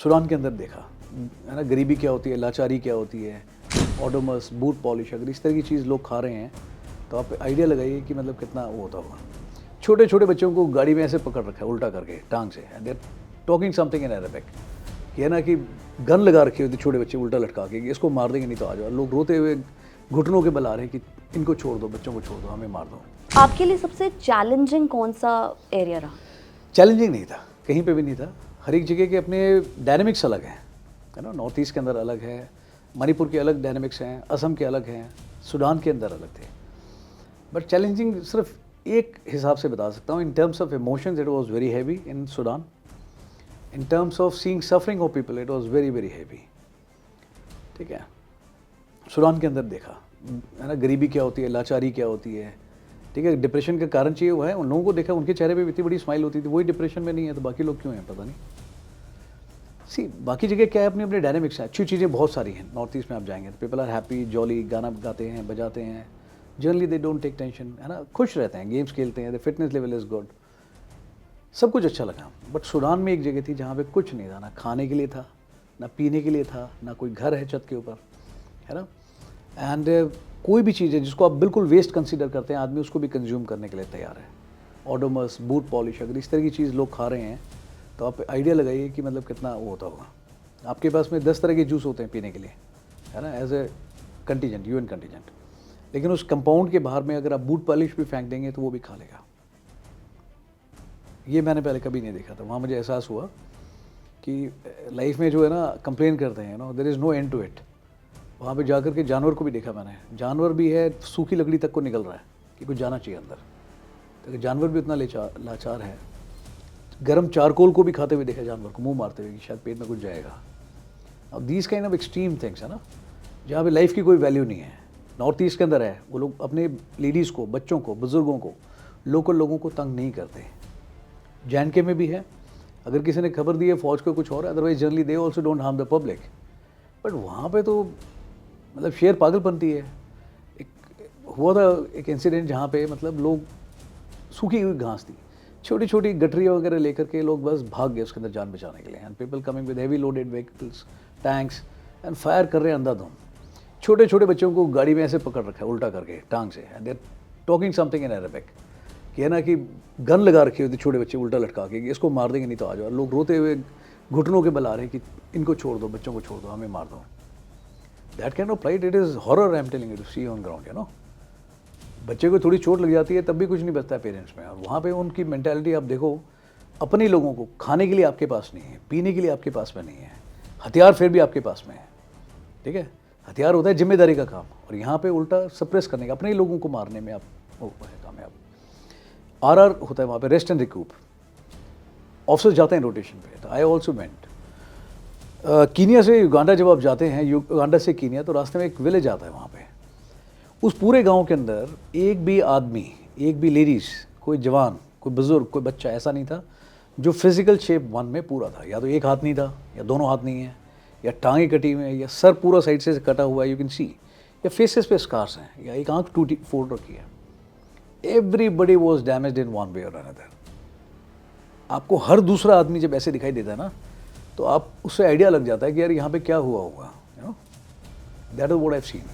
Sudan के अंदर देखा है ना, गरीबी क्या होती है, लाचारी क्या होती है, ओडोमस, बूट पॉलिश, अगर इस तरह की चीज़ लोग खा रहे हैं तो आप आइडिया लगाइए कि मतलब कितना वो होता होगा। छोटे छोटे बच्चों को गाड़ी में ऐसे पकड़ रखा है उल्टा करके टांग से, and there talking something in Arabic, ये ना कि गन लगा रखी होती छोटे बच्चे उल्टा लटका के, इसको मार देंगे नहीं तो आ जाओ। लोग रोते हुए घुटनों के बल आ रहे हैं कि इनको छोड़ दो, बच्चों को छोड़ दो, हमें मार दो। आपके लिए सबसे चैलेंजिंग कौन सा एरिया रहा? चैलेंजिंग नहीं था, कहीं पे भी नहीं था। हर एक जगह के अपने डायनेमिक्स अलग हैं, है ना। नॉर्थ ईस्ट के अंदर अलग है, मणिपुर के अलग डायनेमिक्स हैं, असम के अलग हैं, सूडान के अंदर अलग थे। बट चैलेंजिंग सिर्फ एक हिसाब से बता सकता हूँ, in terms of emotions it was very heavy in Sudan. In terms of seeing suffering of people it was very very heavy. ठीक है, सूडान के अंदर देखा है ना, गरीबी क्या होती है, लाचारी क्या होती है। ठीक है, डिप्रेशन का कारण चाहिए वो है, उन लोगों को देखा उनके चेहरे पे इतनी बड़ी स्माइल होती थी, वही डिप्रेशन में नहीं है तो बाकी लोग क्यों हैं पता नहीं। सी बाकी जगह क्या है, अपनी अपनी डायनेमिक्स है, अच्छी चीज़ें बहुत सारी हैं। नॉर्थ ईस्ट में आप जाएंगे तो पीपल आर हैप्पी, जॉली, गाना गाते हैं, बजाते हैं, generally they don't take tension, है ना, खुश रहते हैं, गेम्स खेलते हैं, the fitness level is good, सब कुछ अच्छा लगा। बट सूडान में एक जगह थी जहाँ पे कुछ नहीं था, ना खाने के लिए था, ना पीने के लिए था, ना कोई घर है छत के ऊपर, है ना। एंड कोई भी चीज़ है जिसको आप बिल्कुल वेस्ट कंसीडर करते हैं, आदमी उसको भी कंज्यूम करने के लिए तैयार है। ओडोमस, बूट पॉलिश, अगर इस तरह की चीज़ लोग खा रहे हैं तो आप आइडिया लगाइए कि मतलब कितना वो होता होगा। आपके पास में 10 तरह के जूस होते हैं पीने के लिए, है ना, as a contingent, UN contingent, लेकिन उस कंपाउंड के बाहर में अगर आप बूट पॉलिश भी फेंक देंगे तो वो भी खा लेगा। ये मैंने पहले कभी नहीं देखा था। वहाँ मुझे एहसास हुआ कि लाइफ में जो है ना, कंप्लेन करते हैं, no there is no end to it. वहाँ पे जाकर के जानवर को भी देखा मैंने, जानवर भी है, सूखी लकड़ी तक को निकल रहा है कि कुछ जाना चाहिए अंदर, तो जानवर भी उतना लाचार है। गर्म चारकोल को भी खाते हुए देखा जानवर को, मुंह मारते हुए कि शायद पेट में कुछ जाएगा। अब these kind of extreme things, है ना, जहाँ पे लाइफ की कोई वैल्यू नहीं है। नॉर्थ ईस्ट के अंदर है, वो लोग अपने लेडीज़ को, बच्चों को, बुज़ुर्गों को, लोकल लोगों को तंग नहीं करते। JNK में भी है, अगर किसी ने खबर दी है फौज को कुछ और, otherwise generally they also don't harm the public. But वहाँ पे तो मतलब शेर पागलपंती है। एक हुआ था एक इंसिडेंट जहाँ पे मतलब लोग, सूखी हुई घास थी, छोटी छोटी गठरियाँ वगैरह लेकर के लोग बस भाग गए उसके अंदर जान बचाने के लिए, and people coming with heavy loaded vehicles, tanks, and fire कर रहे हैं अंधाधुंध। छोटे छोटे बच्चों को गाड़ी में ऐसे पकड़ रखा है उल्टा करके टांग से, and there talking something in Arabic, कि है ना कि गन लगा रखी होती छोटे बच्चे उल्टा लटका के, इसको मार देंगे नहीं तो आ जाओ। लोग रोते हुए घुटनों के बल आ रहे हैं कि इनको छोड़ दो, बच्चों को छोड़ दो, हमें मार दो। That kind of plight, it is horror, I am telling you, to see on ground, you know. बच्चे को थोड़ी चोट लग जाती है तब भी कुछ नहीं बचता है पेरेंट्स में, और वहाँ पे उनकी मेंटालिटी आप देखो, अपने लोगों को खाने के लिए आपके पास नहीं है, पीने के लिए आपके पास में नहीं है, हथियार फिर भी आपके पास में है। ठीक है, हथियार होता है जिम्मेदारी का काम, और यहाँ पे उल्टा सप्रेस करने का, अपने ही लोगों को मारने में आप वो है कामयाब। RR होता है वहाँ पे, रेस्ट एंड रिकूप। ऑफिसर्स जाते हैं रोटेशन पे, तो आई ऑल्सो वेंट। कीनिया से युगांडा जब आप जाते हैं, युगांडा से कीनिया, तो रास्ते में एक विलेज आता है वहाँ पे। उस पूरे गांव के अंदर एक भी आदमी, एक भी लेडीज़, कोई जवान, कोई बुज़ुर्ग, कोई बच्चा ऐसा नहीं था जो फिजिकल शेप 1 में पूरा था। या तो एक हाथ नहीं था, या दोनों हाथ नहीं है, या टांगें कटी हुई हैं, या सर पूरा साइड से कटा हुआ है, यू कैन सी, या फेसेस पे स्कार्स हैं, या एक आंख टूटी फोड़ रखी है। Everybody was damaged in one way और अनदर। आपको हर दूसरा आदमी जब ऐसे दिखाई देता है ना, तो आप उससे आइडिया लग जाता है कि यार यहाँ पे क्या हुआ होगा, you know. That is what I have seen.